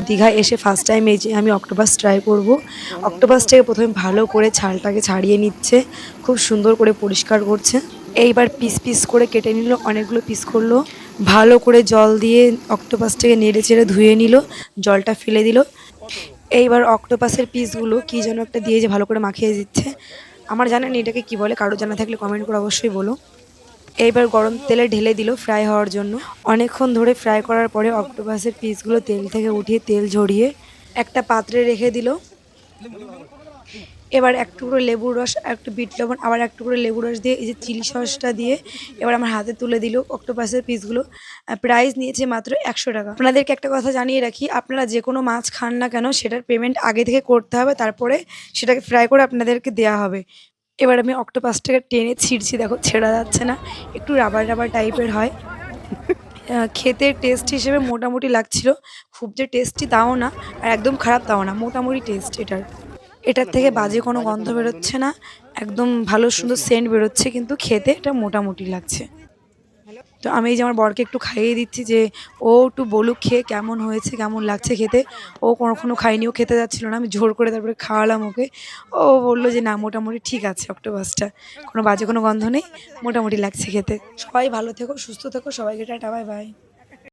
দীঘায় এসে first time এই যে আমি অক্টোপাস ট্রাই করব। অক্টোপাসটাকে প্রথমে ভালো করে ছালটাকে ছাড়িয়ে নিচ্ছে, খুব সুন্দর করে পরিষ্কার করছে। এইবার পিস পিস করে কেটে নিল, অনেকগুলো পিস করলো, ভালো করে জল দিয়ে অক্টোপাসটাকে নেড়ে চেড়ে ধুয়ে নিল, জলটা ফেলে দিল। এইবার অক্টোপাসের পিসগুলো কি যেন একটা দিয়ে যে ভালো করে মাখিয়ে দিচ্ছে। আমার জানা নেই এটাকে কি বলে, কারো জানা থাকলে কমেন্ট করে অবশ্যই বলো। এইবার গরম তেলে ঢেলে দিল ফ্রাই হওয়ার জন্য। অনেকক্ষণ ধরে ফ্রাই করার পরে অক্টোপাসের পিসগুলো তেল থেকে উঠিয়ে তেল ঝরিয়ে একটা পাত্রে রেখে দিল। এবার এক টুকরো লেবুর রস, একটু বিট লবণ, আবার এক টুকরো লেবুর রস দিয়ে এই যে চিলি সসটা দিয়ে এবার আমার হাতে তুলে দিল অক্টোপাসের পিসগুলো। প্রাইস নিয়েছে মাত্র 100 টাকা। আপনাদেরকে একটা কথা জানিয়ে রাখি, আপনারা যে কোনো মাছ খান না কেন সেটার পেমেন্ট আগে থেকে করতে হবে, তারপরে সেটাকে ফ্রাই করে আপনাদেরকে দেওয়া হবে। এবার আমি অক্টোপাসটাকে টেনে ছিঁড়ছি, দেখো ছেঁড়া যাচ্ছে না, একটু রাবার রাবার টাইপের হয়। খেতে টেস্ট হিসেবে মোটামুটি লাগছিল, খুব যে টেস্টি তাও না, আর একদম খারাপ তাও না, মোটামুটি টেস্ট এটার। এটার থেকে বাজে কোনো গন্ধ বেরোচ্ছে না, একদম ভালো সুন্দর সেন্ট বেরোচ্ছে, কিন্তু খেতে এটা মোটামুটি লাগছে। তো আমি এই যে আমার বরকে একটু খাইয়ে দিচ্ছি যে ও একটু বলুক খেয়ে কেমন হয়েছে, কেমন লাগছে খেতে। ও কখনো খায়নি, ও খেতে যাচ্ছিল না, আমি জোর করে তারপরে খাওয়ালাম ওকে। ও বললো যে না মোটামুটি ঠিক আছে অক্টোপাসটা, কোনো বাজে কোনো গন্ধ নেই, মোটামুটি লাগছে খেতে। সবাই ভালো থেকো, সুস্থ থেকো, সবাইকে টাটা, বাই বাই।